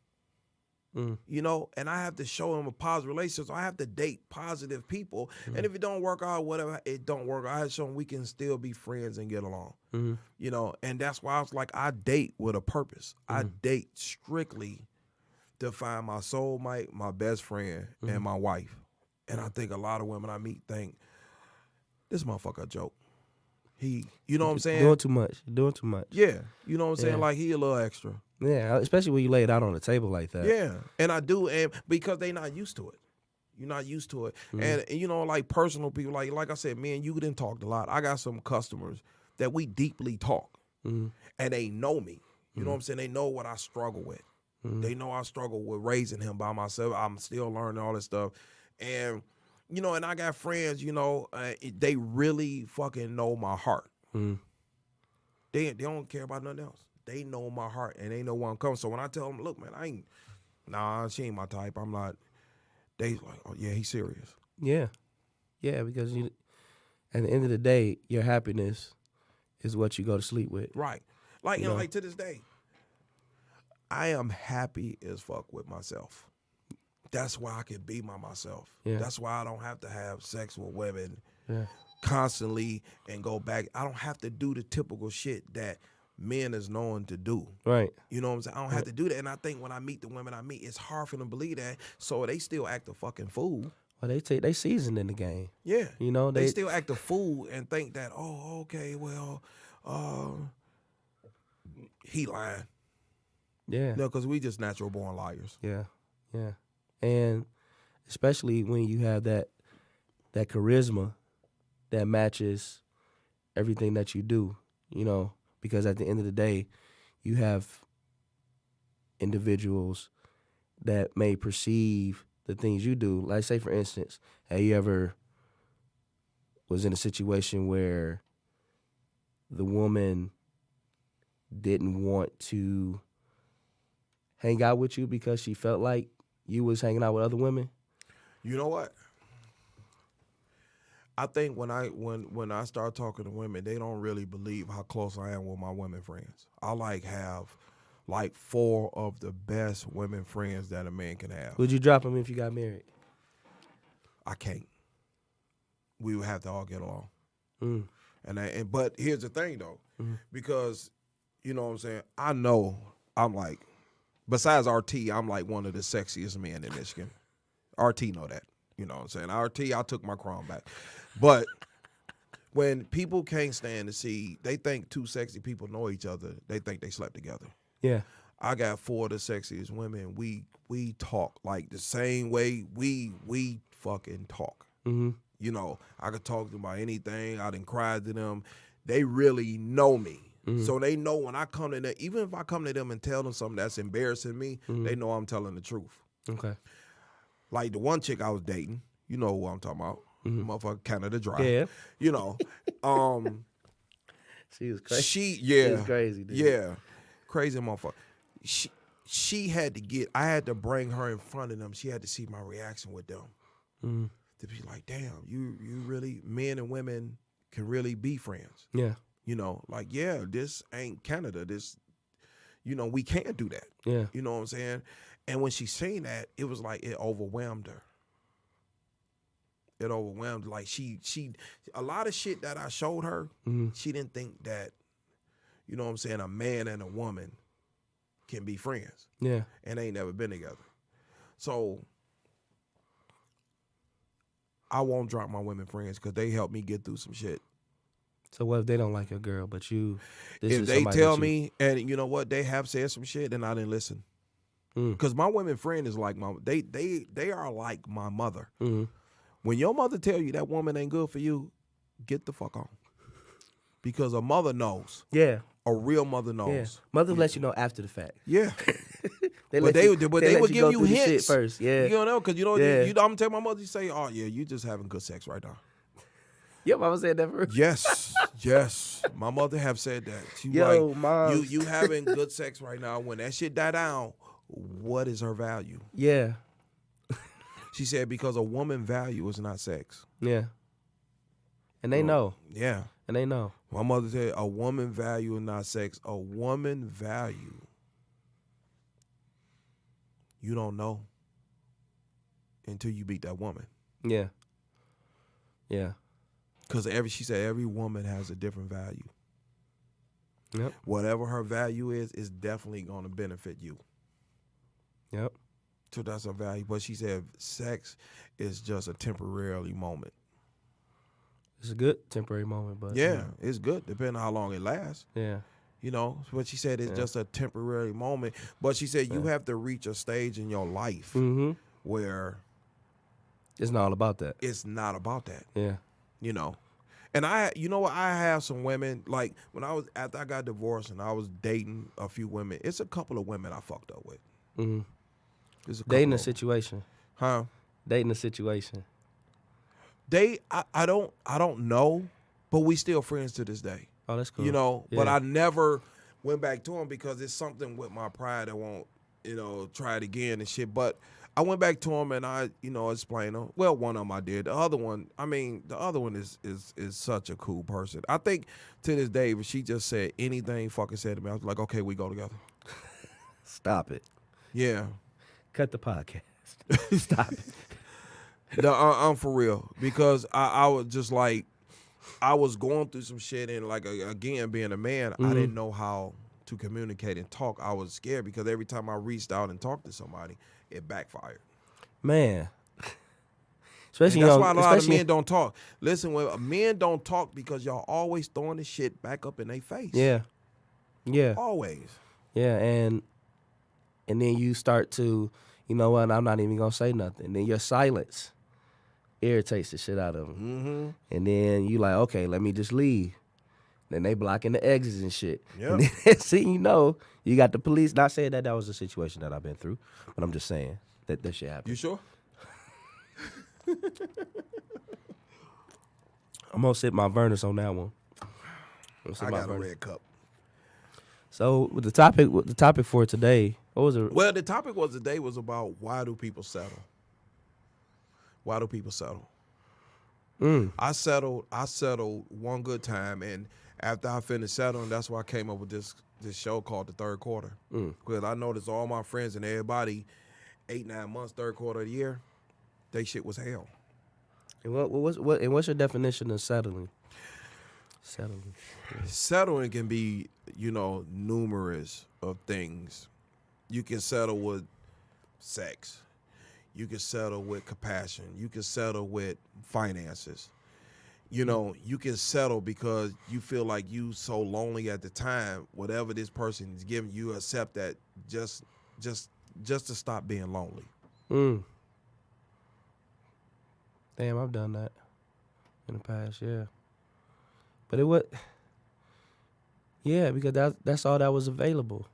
And I have to show him a positive relationship. So I have to date positive people. And if it don't work out, whatever, it don't work out. I have to show him we can still be friends and get along. And that's why I was like, I date with a purpose. I date strictly to find my soulmate, my best friend, and my wife. And I think a lot of women I meet think, this motherfucker a joke. You know what I'm saying? Doing too much. Yeah. You know what I'm saying? Yeah. Like, he a little extra. Yeah, especially when you lay it out on the table like that. Yeah, and I do, and because they not used to it. You're not used to it. And like personal people, like I said, me and you didn't talk a lot. I got some customers that we deeply talk, and they know me. You know what I'm saying? They know what I struggle with. They know I struggle with raising him by myself. I'm still learning all this stuff. And, and I got friends, they really fucking know my heart. They don't care about nothing else. They know my heart, and they know where I'm coming. So when I tell them, look, man, she ain't my type. I'm not. They like, oh yeah, he's serious. Yeah, yeah, because at the end of the day, your happiness is what you go to sleep with. Right. Like, like to this day, I am happy as fuck with myself. That's why I can be myself. Yeah. That's why I don't have to have sex with women constantly and go back. I don't have to do the typical shit that men is known to do. Right. You know what I'm saying? I don't have to do that. And I think when I meet the women I meet, it's hard for them to believe that. So they still act a fucking fool. Well, they seasoned in the game. Yeah. They still act a fool and think that, oh, okay, well, he lying. Yeah. No, because we just natural born liars. Yeah. Yeah. And especially when you have that charisma that matches everything that you do, because at the end of the day, you have individuals that may perceive the things you do. Like, say, for instance, have you ever was in a situation where the woman didn't want to hang out with you because she felt like you was hanging out with other women? You know what? I think when I start talking to women, they don't really believe how close I am with my women friends. I have 4 of the best women friends that a man can have. Would you drop them if you got married? I can't. We would have to all get along. But here's the thing though, because you know what I'm saying, I know I'm besides RT, I'm one of the sexiest men in Michigan. RT know that. You know what I'm saying? RT, I took my crown back. But when people can't stand to see, they think two sexy people know each other. They think they slept together. Yeah. I got 4 of the sexiest women. We talk like the same way we fucking talk. Mm-hmm. You know, I could talk to them about anything. I done cried to them. They really know me. Mm-hmm. So they know when I come to them, even if I come to them and tell them something that's embarrassing me, they know I'm telling the truth. Okay. Like the one chick I was dating, you know who I'm talking about. Motherfucker Canada Dry. Yeah. You know. She was crazy. She was crazy, dude. Yeah. Crazy motherfucker. She had to I had to bring her in front of them. She had to see my reaction with them. Mm-hmm. To be like, damn, you really, men and women can really be friends. Yeah. You know, like, yeah, this ain't Canada. This, you know, we can't do that. Yeah. You know what I'm saying? And when she seen that, it was like it overwhelmed her. It overwhelmed, like she a lot of shit that I showed her, she didn't think that, you know what I'm saying, a man and a woman can be friends. Yeah. And they ain't never been together. So I won't drop my women friends because they help me get through some shit. So what if they don't like your girl, but you? If they tell me, and you know what, they have said some shit, and I didn't listen. Because my women friend is like they are like my mother. Mm-hmm. When your mother tell you that woman ain't good for you, get the fuck on. Because a mother knows. Yeah. A real mother knows. Yeah. Mother lets you know after the fact. Yeah. They But they would give go you through the hints shit first. Yeah. You know, because you know, Yeah. I'm gonna tell my mother, you say, oh yeah, you just having good sex right now. Your mama said that first. Yes, yes. My mother have said that. She Yo, like, Mom. you having good sex right now. When that shit die down, what is her value? Yeah. She said because a woman value is not sex. Yeah. And they know. Yeah. And they know. My mother said a woman value is not sex. A woman value, you don't know until you beat that woman. Yeah. Yeah. Because she said every woman has a different value. Yep. Whatever her value is definitely going to benefit you. Yep. So that's her value. But she said sex is just a temporary moment. It's a good temporary moment, but Yeah, it's good, depending on how long it lasts. Yeah. You know, but she said it's just a temporary moment. But she said you have to reach a stage in your life where it's not all about that. it's not about that. Yeah. You know. And you know what, I have some women, like when after I got divorced and I was dating a few women, it's a couple of women I fucked up with. Mm-hmm. There's Dating a couple of them. situation. Huh? Dating a situation. I don't know, but we still friends to this day. Oh, that's cool. You know, Yeah. but I never went back to him because it's something with my pride that won't, you know, try it again and shit. But I went back to him and I, you know, explained him. Well, one of them I did. The other one is such a cool person. I think to this day, if she just said anything fucking said to me, I was like, okay, we go together. Stop it. Yeah. Cut the podcast. Stop it. No, I'm for real because I was just like, I was going through some shit and like, again, being a man, I didn't know how to communicate and talk. I was scared because every time I reached out and talked to somebody, it backfired. Man. And Especially, that's why a lot of men don't talk. Listen, when men don't talk because y'all always throwing this shit back up in their face. Yeah. Yeah. Always. Yeah, and then you start to, you know what, I'm not even going to say nothing. Then your silence irritates the shit out of them. Mm-hmm. And then you like, okay, let me just leave. Then they blocking the exits and shit. Yep. And then, see, you know, you got the police. Not saying that was a situation that I've been through, but I'm just saying that shit happened. You sure? I'm going to sip my Vernus on that one. I got a red cup. So with the topic for today, what was it? Well, the topic today was about why do people settle? Why do people settle? I settled one good time, and after I finished settling, that's why I came up with this show called The Third Quarter. Because I noticed all my friends and everybody, 8-9 months, third quarter of the year, they shit was hell. And what's your definition of settling? Settling can be, you know, numerous of things. You can settle with sex. You can settle with compassion. You can settle with finances. You know, you can settle because you feel like you so lonely at the time. Whatever this person is giving you, accept that just to stop being lonely. Mm. Damn, I've done that in the past, yeah. But it was, yeah, because that's all that was available.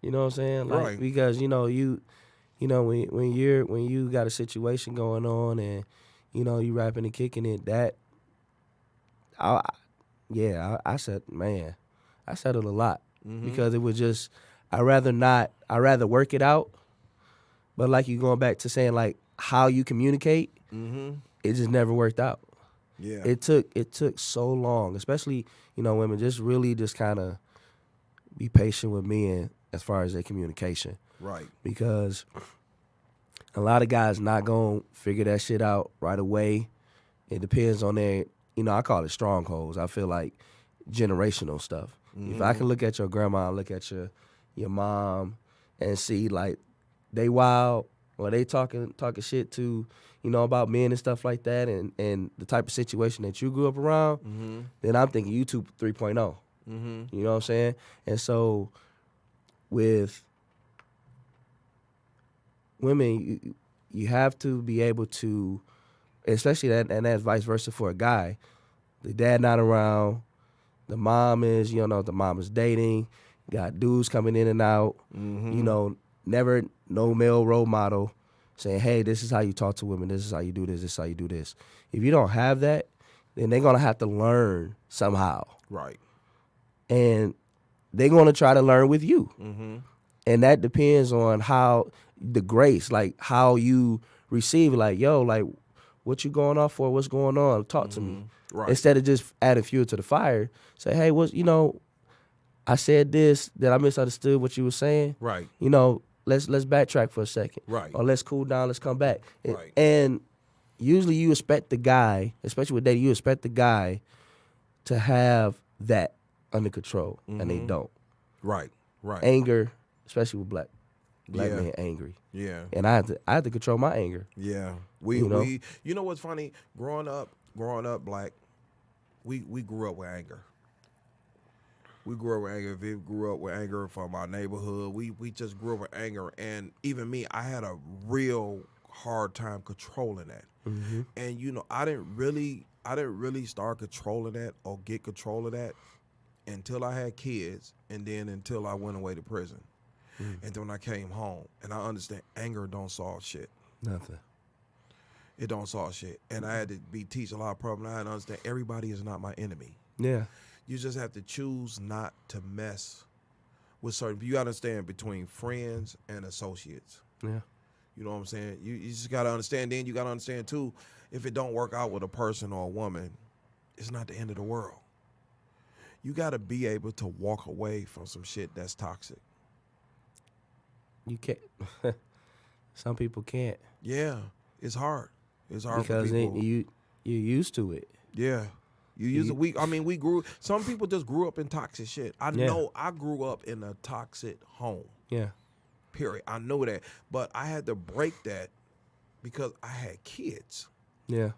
You know what I'm saying? Like, Right. because you know when you got a situation going on and you rapping and kicking it, that I yeah, I said, man, I settled a lot because it was just I rather work it out. But like you going back to saying like how you communicate, it just never worked out. Yeah. It took so long, especially women, just really just kind of be patient with men as far as their communication, Right. because a lot of guys not gonna figure that shit out right away. It depends on their, I call it strongholds. I feel like generational stuff. If I can look at your grandma, look at your mom, and see like they wild or they talking shit to about men and stuff like that, and the type of situation that you grew up around, then I'm thinking YouTube 3.0. You know what I'm saying? And so with women, you have to be able to, especially that, and that's vice versa for a guy. The dad not around, the mom is, the mom is dating, got dudes coming in and out, never no male role model saying, hey, this is how you talk to women, this is how you do this is how you do this. If you don't have that, then they're gonna have to learn somehow. Right. And they're gonna try to learn with you. And that depends on how the grace, like how you receive, like, yo, like, what you going off for? What's going on? Talk to me. Right. Instead of just adding fuel to the fire, say, hey, I said this, that I misunderstood what you were saying. Right. Let's backtrack for a second. Right. Or let's cool down, let's come back. Right. And usually you expect the guy, especially with dating, you expect the guy to have that under control, and they don't. Right. Right. Anger, especially with black Yeah. men, angry. Yeah. And I had to control my anger. Yeah. You know? You know what's funny? Growing up black, we grew up with anger. We grew up with anger. Viv grew up with anger from our neighborhood. We just grew up with anger, and even me, I had a real hard time controlling that. And I didn't really start controlling that or get control of that until I had kids, and then until I went away to prison. And then when I came home, and I understand anger don't solve shit. Nothing. It don't solve shit. And I had to teach a lot of problems. I had to understand everybody is not my enemy. Yeah. You just have to choose not to mess with certain. You got to understand between friends and associates. Yeah. You know what I'm saying? You just got to understand. Then you got to understand too, if it don't work out with a person or a woman, it's not the end of the world. You got to be able to walk away from some shit that's toxic. You can't. Some people can't. Yeah, it's hard. It's hard because for people. you're used to it. Yeah. We grew. Some people just grew up in toxic shit. I know I grew up in a toxic home. Yeah. Period. I know that, but I had to break that because I had kids. Yeah.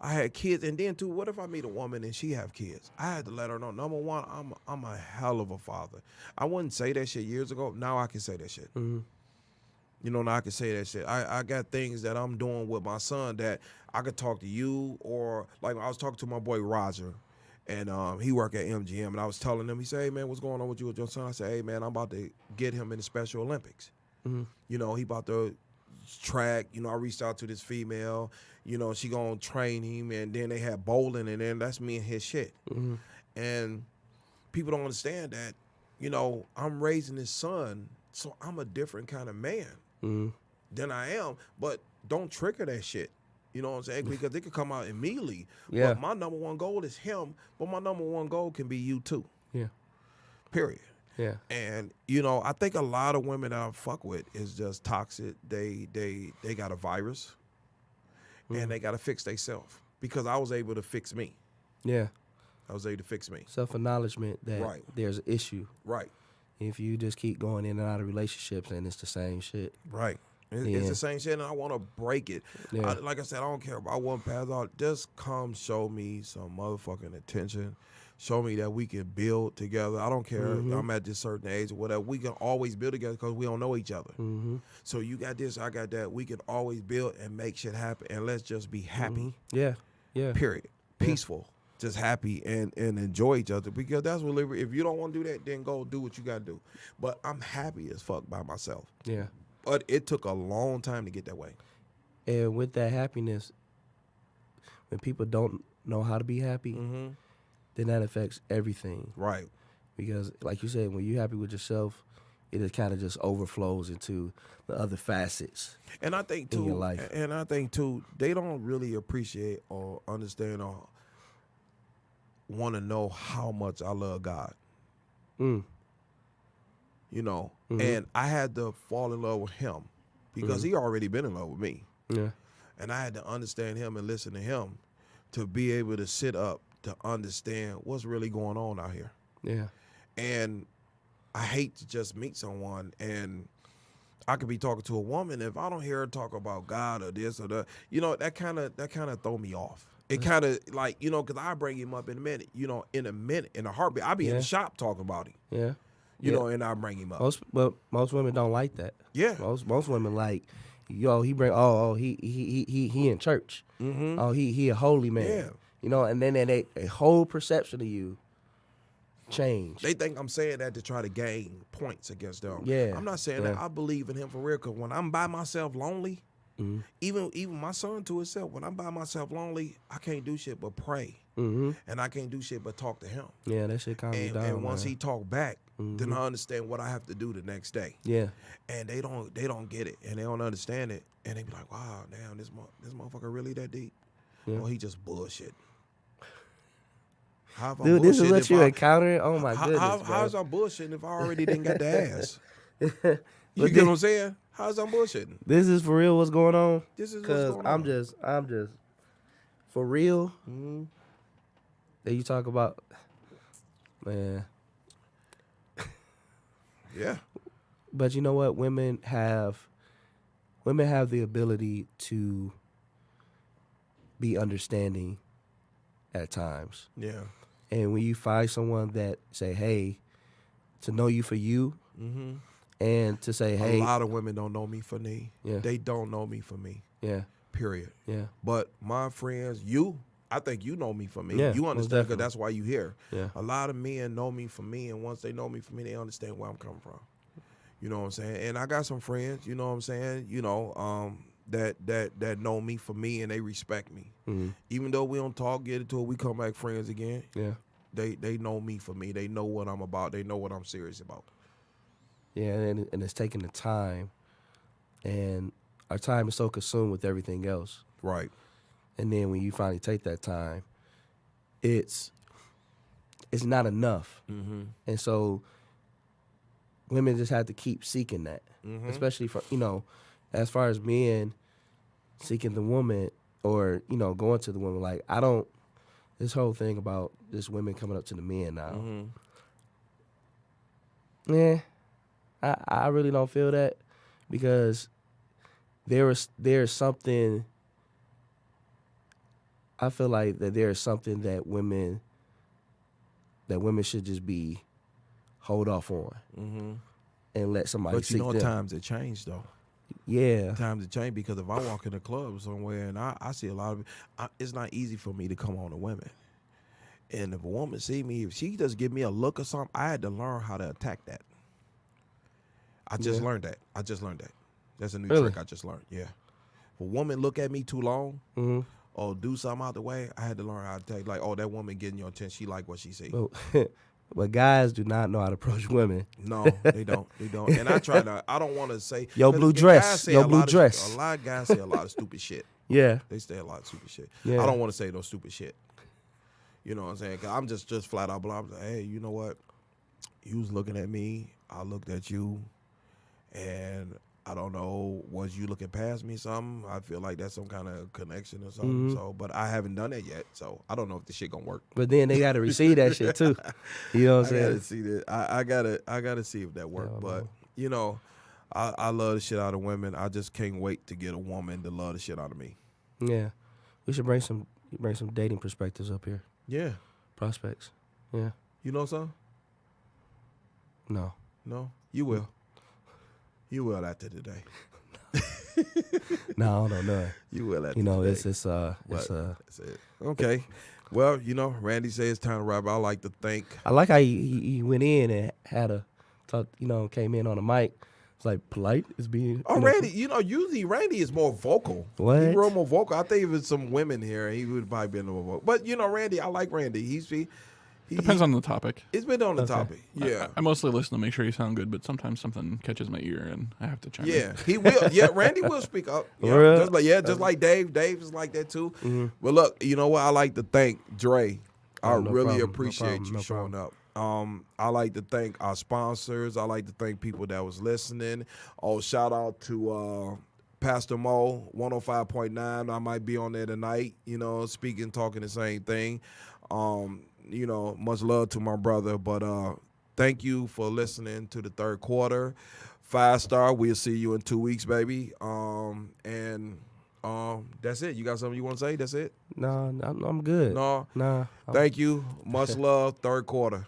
I had kids, and then too, what if I meet a woman and she have kids? I had to let her know. Number one, I'm a hell of a father. I wouldn't say that shit years ago. Now I can say that shit. Now I can say that shit. I got things that I'm doing with my son that I could talk to you, or like I was talking to my boy Roger, and he worked at MGM, and I was telling him, he said, hey man, what's going on with you with your son? I said, hey man, I'm about to get him in the Special Olympics. He about to track. I reached out to this female, she gonna train him, and then they had bowling, and then that's me and his shit. And people don't understand that, I'm raising his son, so I'm a different kind of man than I am, but don't trigger that shit. You know what I'm saying? Because it could come out immediately. Yeah. But my number one goal is him, but my number one goal can be you too. Yeah. Period. Yeah. And I think a lot of women that I fuck with is just toxic. They got a virus, and they got to fix themselves, because I was able to fix me. Yeah. I was able to fix me. Self-acknowledgement that there's an issue. Right. If you just keep going in and out of relationships and it's the same shit. Right. It's the same shit, and I want to break it. Yeah. Like I said, I don't care about one path. Just come show me some motherfucking attention. Show me that we can build together. I don't care. I'm at this certain age or whatever. We can always build together because we don't know each other. So you got this, I got that. We can always build and make shit happen, and let's just be happy. Yeah. Period. Peaceful. Just happy and enjoy each other, because that's what liberty. If you don't want to do that, then go do what you got to do. But I'm happy as fuck by myself. Yeah. But it took a long time to get that way. And with that happiness, when people don't know how to be happy, then that affects everything. Right. Because, like you said, when you're happy with yourself, it just kind of just overflows into the other facets. And I think in too, your life. And I think too, they don't really appreciate or understand or want to know how much I love God. You know, and I had to fall in love with him because he already been in love with me. Yeah. And I had to understand him and listen to him to be able to sit up to understand what's really going on out here. Yeah. And I hate to just meet someone and I could be talking to a woman. If I don't hear her talk about God or this or that, you know, that kind of throw me off. It kind of like, you know, because I bring him up in a minute, you know, in a heartbeat. I be in the shop talking about him. Yeah. You know, and I bring him up. Most women don't like that. Yeah. Most women like, yo, he in church. Oh, he a holy man. Yeah. You know, and then a whole perception of you change. They think I'm saying that to try to gain points against them. Yeah. I'm not saying that. I believe in him for real, because when I'm by myself lonely, even my son to himself, when I'm by myself lonely, I can't do shit but pray. And I can't do shit but talk to him. Yeah, that shit calms me down. And once man. he talk back, then I understand what I have to do the next day. Yeah. And they don't get it, and they don't understand it, and they be like, wow, damn, this motherfucker really that deep? Yeah. Oh, he just bullshit. Dude, this is what you encountered? Oh my goodness. How's I bullshitting if I already didn't got the ass? You But get what I'm saying? How's I bullshitting? This is for real what's going on? This is what's going on. Because I'm just for real. That you talk about, man. Yeah. But you know what? Women have the ability to be understanding at times. Yeah. And when you find someone that say, hey, to know you for you, and to say, hey. A lot of women don't know me for me. Yeah. They don't know me for me. Yeah. Period. Yeah. But my friends, I think you know me for me. Yeah, You most understand, because definitely. that's why you here. Yeah. A lot of men know me for me, and once they know me for me, they understand where I'm coming from. You know what I'm saying? And I got some friends, you know what I'm saying, you know, that know me for me, and they respect me. Even though we don't talk, get into it, we come back friends again. Yeah. They know me for me. They know what I'm about. They know what I'm serious about. Yeah, and it's taking the time, and our time is so consumed with everything else. Right. And then when you finally take that time, it's not enough. And so women just have to keep seeking that, especially for, you know, as far as men seeking the woman or, you know, going to the woman. Like, this whole thing about just women coming up to the men now. Yeah, I really don't feel that, because there's something. I feel like that there is something that women should just be hold off on, and let somebody. But you know, them. times have changed though. Yeah, Times have changed, because if I walk in a club somewhere and I see a lot of it's not easy for me to come on to women. And if a woman see me, if she just give me a look or something, I had to learn how to attack that. I just learned that. That's a new trick I just learned. Yeah. If a woman look at me too long or do something out the way, I had to learn how to attack. Like, oh, that woman getting your attention. She like what she see. But guys do not know how to approach women. No, they don't. They don't. And I don't want to say. Yo, blue dress. Yo, blue dress. A lot of guys say a lot of stupid shit. Yeah. They say a lot of stupid shit. Yeah. I don't want to say no stupid shit. You know what I'm saying? 'Cause I'm just flat out blunt. Like, hey, you know what? You was looking at me. I looked at you. And I don't know, was you looking past me or something? I feel like that's some kind of connection or something. So, but I haven't done that yet. So I don't know if this shit gonna work. But then they gotta receive that shit too. You know what I'm I saying? gotta see that. I gotta see if that works. Yeah, but you know, I love the shit out of women. I just can't wait to get a woman to love the shit out of me. Yeah, we should bring some dating perspectives up here. Yeah. Prospects. Yeah. You know something? No. No? You will. You will after today. No, I don't know. You will after You know, today. it's That's it. Okay. Well, Randy says it's time to wrap. I like to thank. I like how he went in and had a talk. Came in on a mic. It's like polite. It's being. Oh, Randy, usually Randy is more vocal. What? He's real more vocal. I think if it's some women here, he would probably be a little more vocal. But, Randy, I like Randy. Depends on the topic. It's been on the topic. Yeah. I mostly listen to make sure you sound good, but sometimes something catches my ear and I have to chime in. Yeah, he will. Yeah, Randy will speak up. Yeah, Real? just like Dave. Dave is like that too. Mm-hmm. But look, you know what? I like to thank Dre. I really appreciate you showing up. I like to thank our sponsors. I like to thank people that was listening. Oh, shout out to Pastor Mo, 105.9. I might be on there tonight, speaking, talking the same thing. Much love to my brother. But thank you for listening to the third quarter. 5-star. We'll see you in 2 weeks, baby. And that's it. You got something you want to say? That's it? No, I'm good. No. Nah. Thank you. Much love. Third quarter.